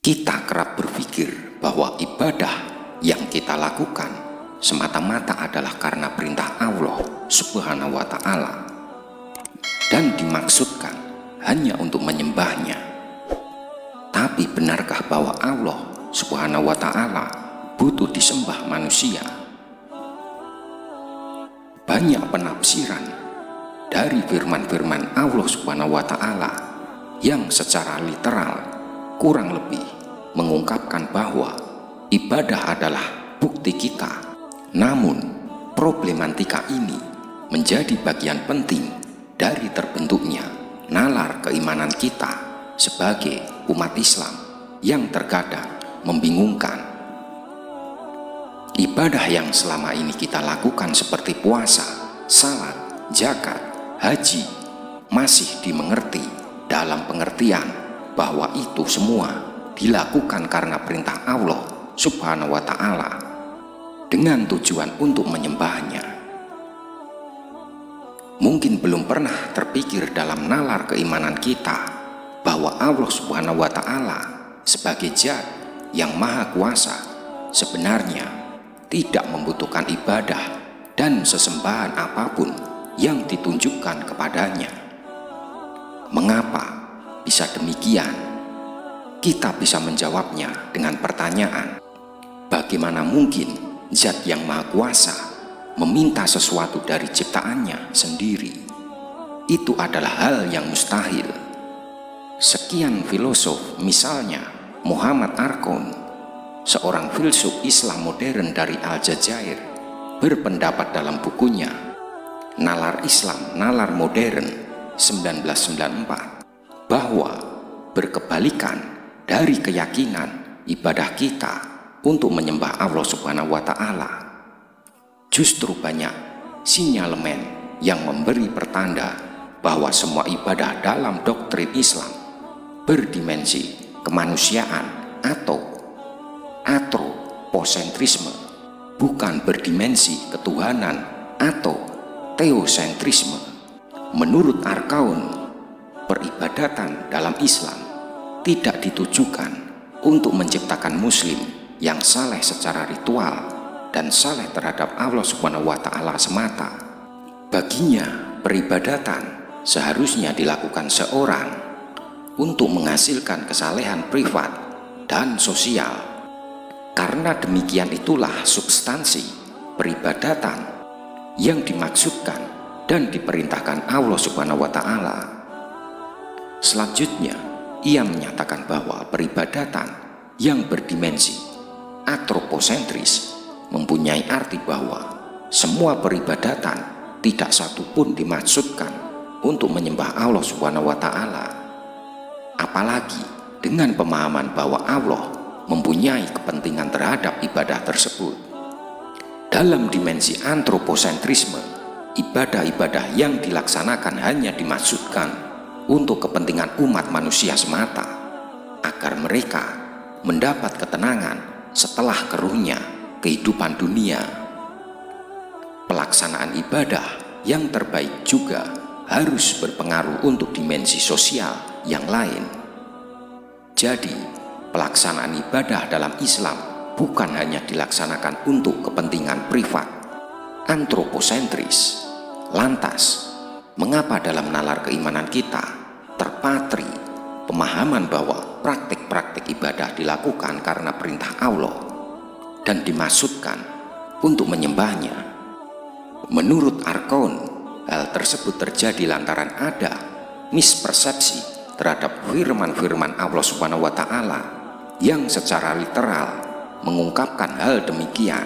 Kita kerap berpikir bahwa ibadah yang kita lakukan semata-mata adalah karena perintah Allah Subhanahu wa Ta'ala dan dimaksudkan hanya untuk menyembahnya. Tapi benarkah bahwa Allah Subhanahu wa Ta'ala butuh disembah manusia? Banyak penafsiran dari firman-firman Allah Subhanahu wa Ta'ala yang secara literal kurang lebih mengungkapkan bahwa ibadah adalah bukti kita. Namun problematika ini menjadi bagian penting dari terbentuknya nalar keimanan kita sebagai umat Islam yang terkadang membingungkan. Ibadah yang selama ini kita lakukan seperti puasa, salat, zakat, haji masih dimengerti dalam pengertian bahwa itu semua dilakukan karena perintah Allah Subhanahu wa Ta'ala dengan tujuan untuk menyembahnya. Mungkin belum pernah terpikir dalam nalar keimanan kita bahwa Allah Subhanahu wa Ta'ala sebagai Zat yang Maha Kuasa sebenarnya tidak membutuhkan ibadah dan sesembahan apapun yang ditunjukkan kepadanya. Mengapa bisa demikian? Kita bisa menjawabnya dengan pertanyaan, bagaimana mungkin Zat yang Maha Kuasa meminta sesuatu dari ciptaannya sendiri? Itu adalah hal yang mustahil. Sekian filosof, misalnya Muhammad Arkoun, seorang filsuf Islam modern dari Aljazair, berpendapat dalam bukunya Nalar Islam, Nalar Modern 1994 bahwa berkebalikan dari keyakinan ibadah kita untuk menyembah Allah Subhanahu wa Ta'ala, justru banyak sinyalemen yang memberi pertanda bahwa semua ibadah dalam doktrin Islam berdimensi kemanusiaan atau antroposentrisme, bukan berdimensi ketuhanan atau teosentrisme. Menurut Arkoun, peribadatan dalam Islam tidak ditujukan untuk menciptakan muslim yang saleh secara ritual dan saleh terhadap Allah Subhanahu wa Ta'ala semata. Baginya, peribadatan seharusnya dilakukan seorang untuk menghasilkan kesalehan privat dan sosial. Karena demikian itulah substansi peribadatan yang dimaksudkan dan diperintahkan Allah Subhanahu wa Ta'ala. Selanjutnya, ia menyatakan bahwa peribadatan yang berdimensi antroposentris mempunyai arti bahwa semua peribadatan tidak satu pun dimaksudkan untuk menyembah Allah Subhanahu wa Ta'ala. Apalagi dengan pemahaman bahwa Allah mempunyai kepentingan terhadap ibadah tersebut. Dalam dimensi antroposentrisme, ibadah-ibadah yang dilaksanakan hanya dimaksudkan untuk kepentingan umat manusia semata, agar mereka mendapat ketenangan setelah keruhnya kehidupan dunia. Pelaksanaan ibadah yang terbaik juga harus berpengaruh untuk dimensi sosial yang lain. Jadi, pelaksanaan ibadah dalam Islam bukan hanya dilaksanakan untuk kepentingan privat, antroposentris. Lantas, mengapa dalam nalar keimanan kita terpatri pemahaman bahwa praktik-praktik ibadah dilakukan karena perintah Allah dan dimaksudkan untuk menyembahnya? Menurut Arkoun, hal tersebut terjadi lantaran ada mispersepsi terhadap firman-firman Allah Subhanahu wa Ta'ala yang secara literal mengungkapkan hal demikian,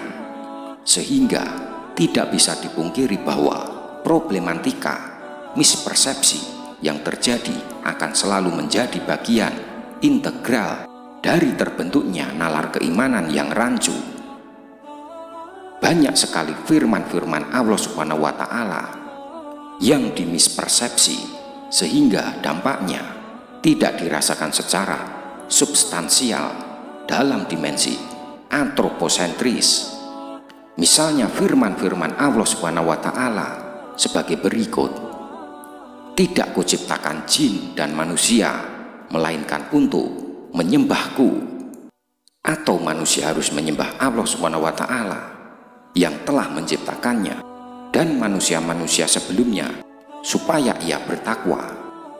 sehingga tidak bisa dipungkiri bahwa problematika mispersepsi yang terjadi akan selalu menjadi bagian integral dari terbentuknya nalar keimanan yang rancu. Banyak sekali firman-firman Allah Subhanahu wa Ta'ala yang dimispersepsi sehingga dampaknya tidak dirasakan secara substansial dalam dimensi antroposentris. Misalnya firman-firman Allah Subhanahu wa Ta'ala sebagai berikut: tidak kuciptakan jin dan manusia melainkan untuk menyembahku, atau manusia harus menyembah Allah Subhanahu wa Ta'ala yang telah menciptakannya dan manusia-manusia sebelumnya, supaya ia bertakwa,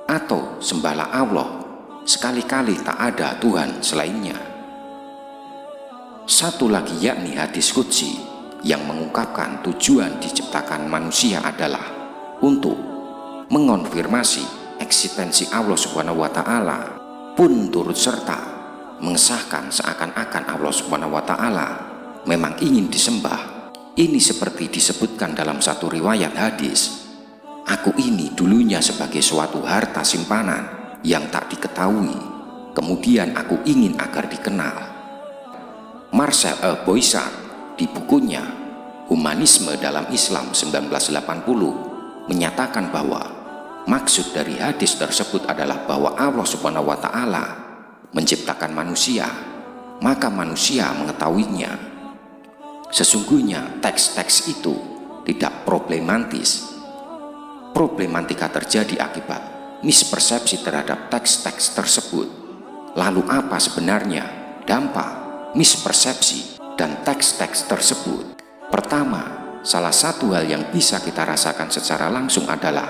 atau sembahlah Allah, sekali-kali tak ada Tuhan selainnya. Satu lagi, yakni hadis qudsi yang mengungkapkan tujuan diciptakan manusia adalah untuk mengonfirmasi eksistensi Allah Subhanahu wa Ta'ala, pun turut serta mengesahkan seakan-akan Allah Subhanahu wa Ta'ala memang ingin disembah. Ini seperti disebutkan dalam satu riwayat hadis, aku ini dulunya sebagai suatu harta simpanan yang tak diketahui, kemudian aku ingin agar dikenal. Marcel Boissard di bukunya Humanisme dalam Islam 1980 menyatakan bahwa maksud dari hadis tersebut adalah bahwa Allah Subhanahu wa Ta'ala menciptakan manusia, maka manusia mengetahuinya. Sesungguhnya teks-teks itu tidak problematis. Problematika terjadi akibat mispersepsi terhadap teks-teks tersebut. Lalu apa sebenarnya dampak mispersepsi dan teks-teks tersebut? Pertama, salah satu hal yang bisa kita rasakan secara langsung adalah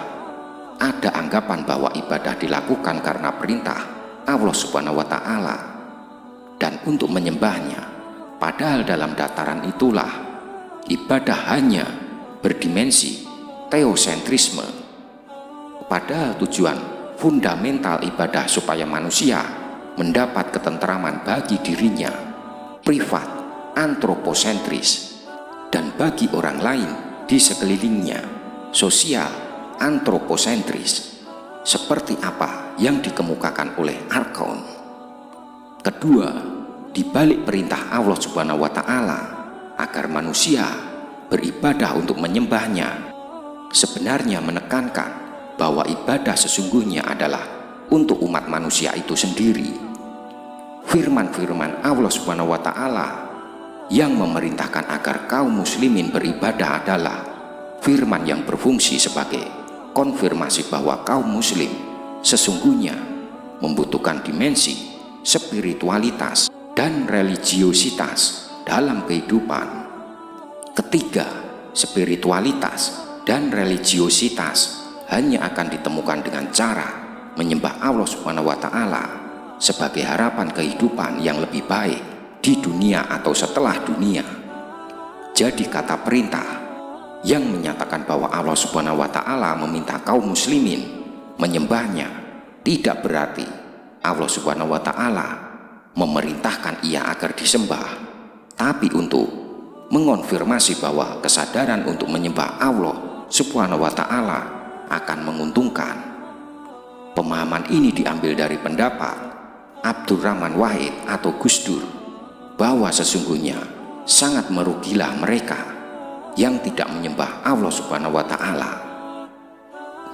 ada anggapan bahwa ibadah dilakukan karena perintah Allah Subhanahu wa Ta'ala dan untuk menyembahnya. Padahal dalam dataran itulah ibadah hanya berdimensi teosentrisme. Padahal tujuan fundamental ibadah supaya manusia mendapat ketentraman bagi dirinya, privat, antroposentris, dan bagi orang lain di sekelilingnya, sosial, antroposentris, seperti apa yang dikemukakan oleh Archon. Kedua, di balik perintah Allah Subhanahu wa Ta'ala agar manusia beribadah untuk menyembahnya, sebenarnya menekankan bahwa ibadah sesungguhnya adalah untuk umat manusia itu sendiri. Firman-firman Allah Subhanahu wa Ta'ala yang memerintahkan agar kaum muslimin beribadah adalah firman yang berfungsi sebagai konfirmasi bahwa kaum muslim sesungguhnya membutuhkan dimensi spiritualitas dan religiositas dalam kehidupan. Ketiga, spiritualitas dan religiositas hanya akan ditemukan dengan cara menyembah Allah Subhanahu wa Ta'ala sebagai harapan kehidupan yang lebih baik di dunia atau setelah dunia. Jadi kata perintah yang menyatakan bahwa Allah Subhanahu wa Ta'ala meminta kaum muslimin menyembahnya tidak berarti Allah Subhanahu wa Ta'ala memerintahkan ia agar disembah, tapi untuk mengonfirmasi bahwa kesadaran untuk menyembah Allah Subhanahu wa Ta'ala akan menguntungkan. Pemahaman ini diambil dari pendapat Abdurrahman Wahid atau Gus Dur, bahwa sesungguhnya sangat merugilah mereka yang tidak menyembah Allah Subhanahu wa Ta'ala.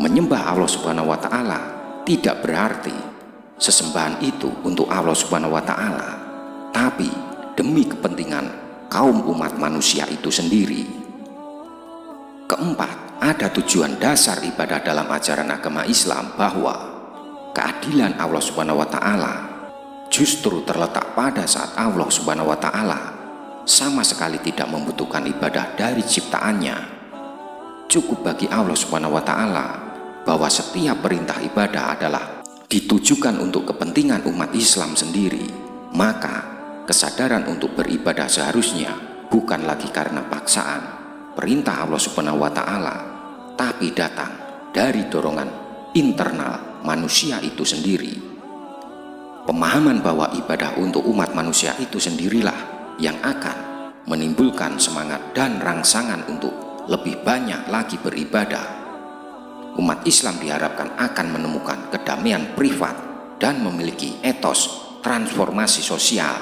Menyembah Allah Subhanahu wa Ta'ala tidak berarti sesembahan itu untuk Allah Subhanahu wa Ta'ala, tapi demi kepentingan kaum umat manusia itu sendiri. Keempat, ada tujuan dasar ibadah dalam ajaran agama Islam bahwa keadilan Allah Subhanahu wa Ta'ala justru terletak pada saat Allah Subhanahu wa Ta'ala sama sekali tidak membutuhkan ibadah dari ciptaannya. Cukup bagi Allah Subhanahu wa Ta'ala bahwa setiap perintah ibadah adalah ditujukan untuk kepentingan umat Islam sendiri, maka kesadaran untuk beribadah seharusnya bukan lagi karena paksaan perintah Allah Subhanahu wa Ta'ala, tapi datang dari dorongan internal manusia itu sendiri. Pemahaman bahwa ibadah untuk umat manusia itu sendirilah yang akan menimbulkan semangat dan rangsangan untuk lebih banyak lagi beribadah. Umat Islam diharapkan akan menemukan kedamaian privat dan memiliki etos transformasi sosial.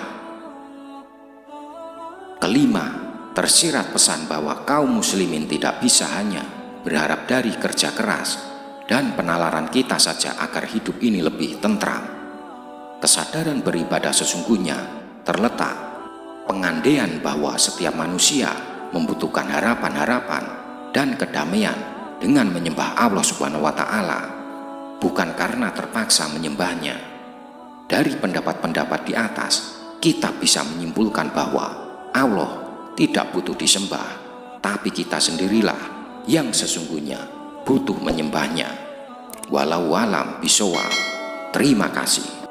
Kelima, tersirat pesan bahwa kaum muslimin tidak bisa hanya berharap dari kerja keras dan penalaran kita saja agar hidup ini lebih tentram. Kesadaran beribadah sesungguhnya terletak pengandaian bahwa setiap manusia membutuhkan harapan-harapan dan kedamaian dengan menyembah Allah Subhanahu wa Ta'ala, bukan karena terpaksa menyembahnya. Dari pendapat-pendapat di atas, kita bisa menyimpulkan bahwa Allah tidak butuh disembah, tapi kita sendirilah yang sesungguhnya butuh menyembahnya. Walau alam bisawab. Terima kasih.